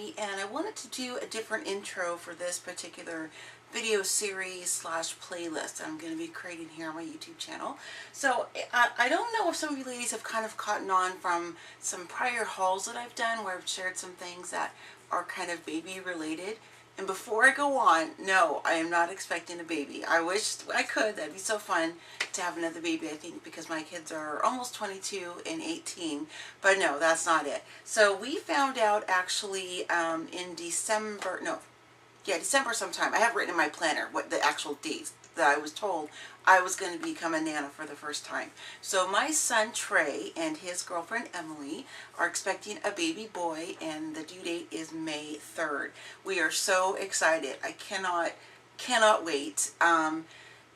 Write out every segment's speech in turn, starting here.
ScrappinAbby, and I wanted to do a different intro for this particular video series slash playlist I'm going to be creating here on my YouTube channel. So I don't know if some of you ladies have kind of caught on from some prior hauls that I've done where I've shared some things that are kind of baby related. And before I go on, no, I am not expecting a baby. I wish I could. That'd be so fun to have another baby, I think, because my kids are almost 22 and 18. But no, that's not it. So we found out actually in December, no, yeah, December sometime. I have written in my planner what the actual dates that I was told I was going to become a nana for the first time. So my son Trey and his girlfriend Emily are expecting a baby boy, and the due date is May 3rd. We are so excited. I cannot wait.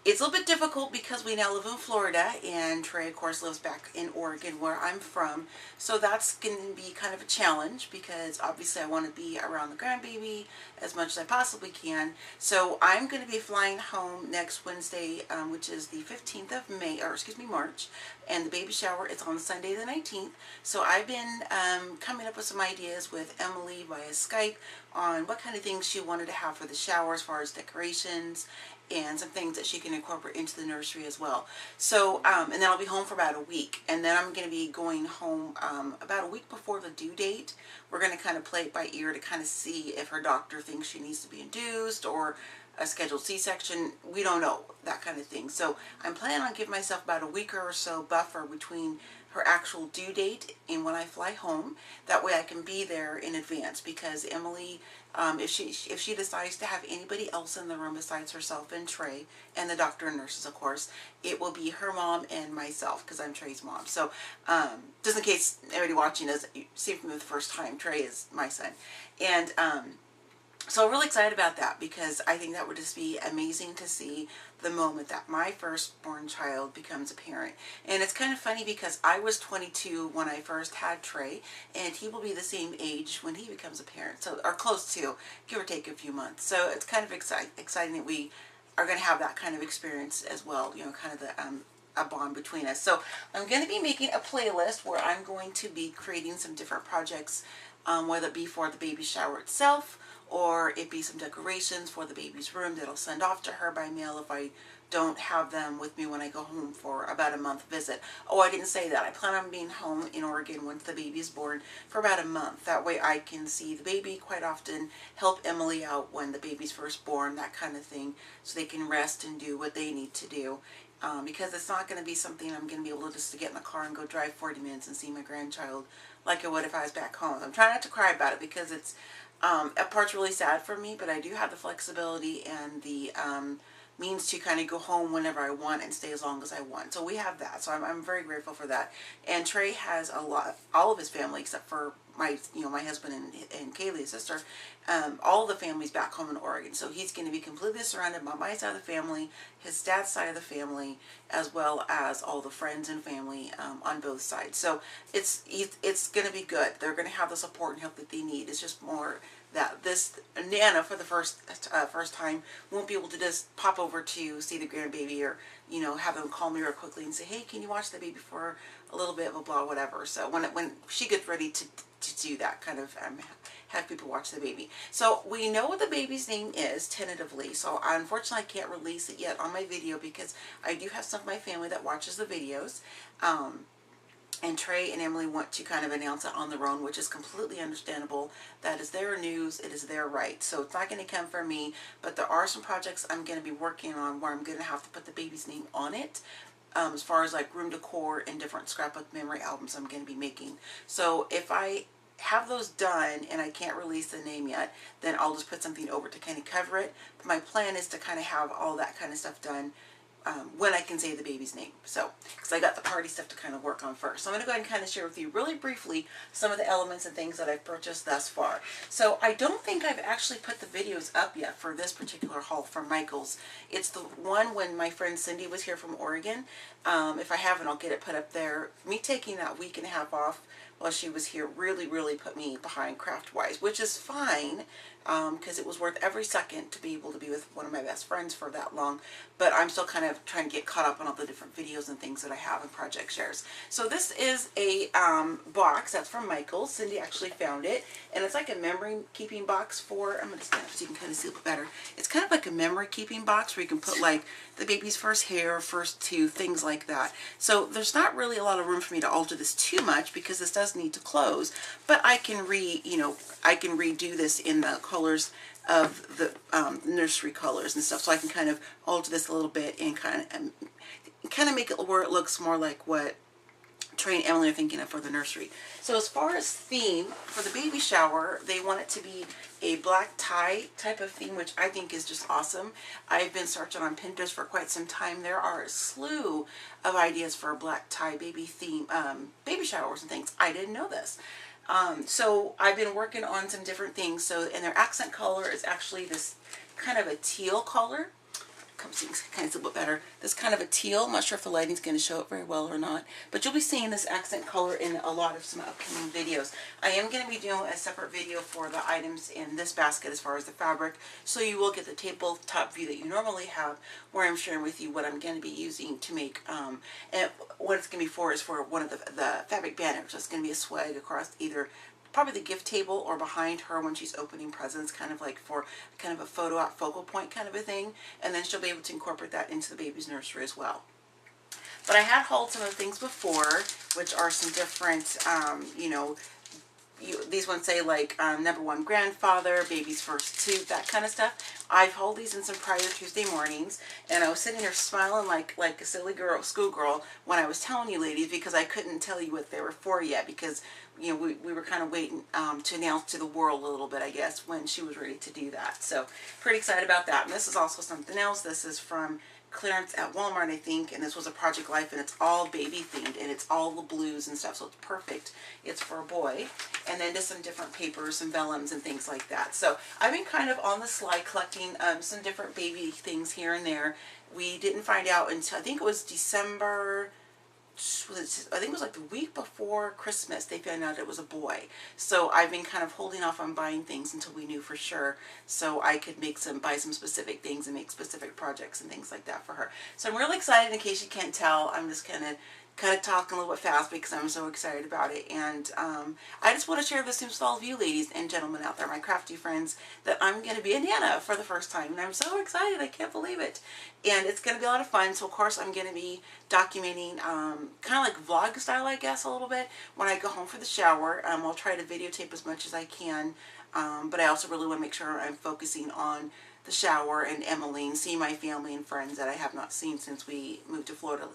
It's a little bit difficult because we now live in Florida, and Trey, of course, lives back in Oregon where I'm from. So that's going to be kind of a challenge because obviously I want to be around the grandbaby as much as I possibly can. So I'm going to be flying home next Wednesday, which is the 15th of May, or excuse me, March, and the baby shower is on Sunday the 19th. So I've been coming up with some ideas with Emily via Skype on what kind of things she wanted to have for the shower as far as decorations and some things that she can incorporate into the nursery as well. So, and then I'll be home for about a week, and then I'm going to be going home about a week before the due date. We're going to kind of play it by ear to kind of see if her doctor thinks she needs to be induced or a scheduled C-section. We don't know, that kind of thing. So I'm planning on giving myself about a week or so buffer between her actual due date and when I fly home. That way I can be there in advance, because Emily, if she decides to have anybody else in the room besides herself and Trey and the doctor and nurses, of course, it will be her mom and myself, because I'm Trey's mom. So just in case anybody watching doesn't see me for the first time, Trey is my son. And so I'm really excited about that, because I think that would just be amazing to see the moment that my firstborn child becomes a parent. And it's kind of funny because I was 22 when I first had Trey, and he will be the same age when he becomes a parent, so, or close to, give or take a few months. So it's kind of exciting that we are going to have that kind of experience as well, you know, kind of the a bond between us. So I'm going to be making a playlist where I'm going to be creating some different projects, whether it be for the baby shower itself, or it be some decorations for the baby's room that I'll send off to her by mail if I don't have them with me when I go home for about a month visit. Oh, I didn't say that. I plan on being home in Oregon once the baby is born for about a month. That way I can see the baby quite often, help Emily out when the baby's first born, that kind of thing, so they can rest and do what they need to do. Because it's not going to be something I'm going to be able to just get in the car and go drive 40 minutes and see my grandchild like I would if I was back home. I'm trying not to cry about it, because it's a part's really sad for me, but I do have the flexibility and the means to kind of go home whenever I want and stay as long as I want. So we have that. So I'm very grateful for that. And Trey has all of his family except for my husband and Kaylee, his sister, all the families back home in Oregon. So he's going to be completely surrounded by my side of the family, his dad's side of the family, as well as all the friends and family on both sides. So it's going to be good. They're going to have the support and help that they need. It's just more that this nana for the first time won't be able to just pop over to see the grandbaby, or have them call me real quickly and say, hey, can you watch the baby for a little bit, blah blah whatever. So when she gets ready to do that, kind of have people watch the baby. So we know what the baby's name is tentatively. So unfortunately I can't release it yet on my video, because I do have some of my family that watches the videos. And Trey and Emily want to kind of announce it on their own, which is completely understandable. That is their news. It is their right. So it's not going to come from me, but there are some projects I'm going to be working on where I'm going to have to put the baby's name on it. As far as like room decor and different scrapbook memory albums I'm going to be making. So if I have those done and I can't release the name yet, then I'll just put something over to kind of cover it. But my plan is to kind of have all that kind of stuff done when I can say the baby's name. So, because I got the party stuff to kind of work on first. So I'm going to go ahead and kind of share with you really briefly some of the elements and things that I've purchased thus far. So I don't think I've actually put the videos up yet for this particular haul from Michael's. It's the one when my friend Cindy was here from Oregon. If I haven't, I'll get it put up there. Me taking that week and a half off while she was here really put me behind craft-wise, which is fine, because it was worth every second to be able to be with one of my best friends for that long. But I'm still kind of trying to get caught up on all the different videos and things that I have and project shares. So this is a box that's from Michael. Cindy actually found it, and it's like a memory keeping box for, I'm going to stand up so you can kind of see a bit better. It's kind of like a memory keeping box where you can put like the baby's first hair, first tooth, things like that. So there's not really a lot of room for me to alter this too much because this does need to close, but I can I can redo this in the colors of the nursery colors and stuff, so I can kind of alter this a little bit and kind of make it where it looks more like what Trey and Emily are thinking of for the nursery. So as far as theme for the baby shower, they want it to be a black tie type of theme, which I think is just awesome. I've been searching on Pinterest for quite some time. There are a slew of ideas for a black tie baby theme, baby showers and things. I didn't know this. So I've been working on some different things. So, and their accent color is actually this kind of a teal color. Come see, kind of see a bit better. This kind of a teal. I'm not sure if the lighting's going to show it very well or not, but you'll be seeing this accent color in a lot of some upcoming videos. I am going to be doing a separate video for the items in this basket as far as the fabric, so you will get the tabletop view that you normally have, where I'm sharing with you what I'm going to be using to make, and what it's going to be for is for one of the fabric banners. So it's going to be a swag across either probably the gift table or behind her when she's opening presents, kind of like for kind of a photo op focal point kind of a thing, and then she'll be able to incorporate that into the baby's nursery as well. But I had hauled some of the things before, which are some different, these ones say like #1 grandfather, baby's first tooth, that kind of stuff. I've hauled these in some prior Tuesday mornings, and I was sitting here smiling like a silly girl, schoolgirl, when I was telling you ladies, because I couldn't tell you what they were for yet, because we were kind of waiting to announce to the world a little bit, I guess, when she was ready to do that. So pretty excited about that. And this is also something else. This is from clearance at Walmart, I think, and this was a Project Life, and it's all baby themed, and it's all the blues and stuff, so it's perfect. It's for a boy. And then just some different papers, some vellums and things like that. So I've been kind of on the slide collecting some different baby things here and there. We didn't find out until, I think it was December, I think it was like the week before Christmas, they found out it was a boy. So I've been kind of holding off on buying things until we knew for sure, so I could buy some specific things and make specific projects and things like that for her. So I'm really excited. In case you can't tell, I'm just kind of talking a little bit fast because I'm so excited about it. And I just want to share this news with all of you ladies and gentlemen out there, my crafty friends, that I'm going to be a Nana for the first time, and I'm so excited. I can't believe it. And it's going to be a lot of fun. So of course I'm going to be documenting kind of like vlog style, I guess, a little bit when I go home for the shower. I'll try to videotape as much as I can, but I also really want to make sure I'm focusing on the shower and Emmeline, seeing my family and friends that I have not seen since we moved to Florida,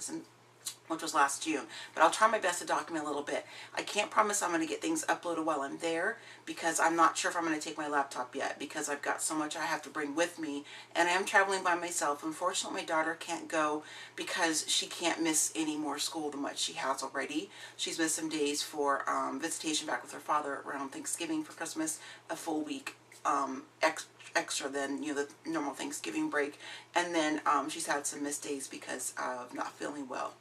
which was last June. But I'll try my best to document a little bit. I can't promise I'm going to get things uploaded while I'm there, because I'm not sure if I'm going to take my laptop yet, because I've got so much I have to bring with me, and I am traveling by myself. Unfortunately, my daughter can't go because she can't miss any more school than what she has already. She's missed some days for visitation back with her father around Thanksgiving for Christmas, a full week extra than the normal Thanksgiving break, and then she's had some missed days because of not feeling well.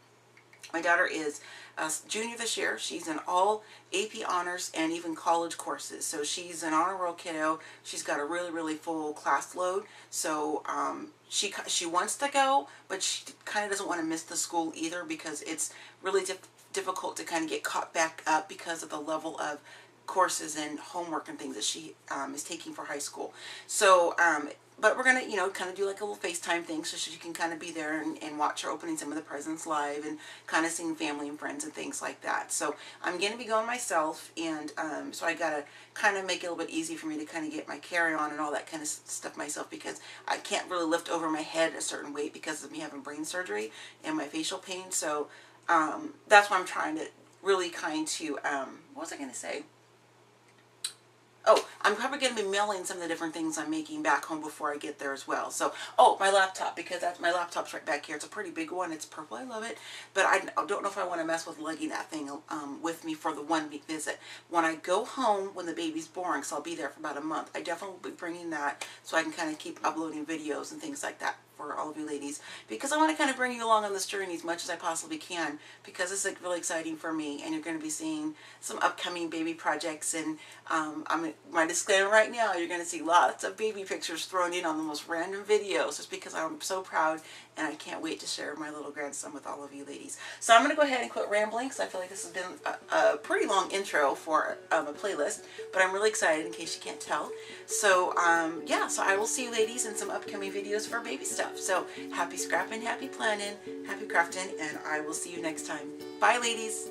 My daughter is a junior this year. She's in all AP honors and even college courses. So she's an honor roll kiddo. She's got a really full class load. So she wants to go, but she kind of doesn't want to miss the school either, because it's really difficult to kind of get caught back up because of the level of courses and homework and things that she is taking for high school. So but we're going to, kind of do like a little FaceTime thing so she can kind of be there and watch her opening some of the presents live and kind of seeing family and friends and things like that. So I'm going to be going myself, and so I got to kind of make it a little bit easy for me to kind of get my carry-on and all that kind of stuff myself, because I can't really lift over my head a certain weight because of me having brain surgery and my facial pain. So that's why I'm trying to really what was I going to say? Oh, I'm probably going to be mailing some of the different things I'm making back home before I get there as well. So, oh, my laptop, because my laptop's right back here. It's a pretty big one. It's purple. I love it. But I don't know if I want to mess with lugging that thing with me for the 1 week visit. When I go home, when the baby's born, because I'll be there for about a month, I definitely will be bringing that so I can kind of keep uploading videos and things like that for all of you ladies, because I want to kind of bring you along on this journey as much as I possibly can, because it's like really exciting for me, and you're going to be seeing some upcoming baby projects. And my disclaimer right now, you're going to see lots of baby pictures thrown in on the most random videos, just because I'm so proud and I can't wait to share my little grandson with all of you ladies. So I'm going to go ahead and quit rambling, because I feel like this has been a pretty long intro for a playlist, but I'm really excited in case you can't tell. So yeah, so I will see you ladies in some upcoming videos for baby stuff. So happy scrapping, happy planning, happy crafting, and I will see you next time. Bye ladies.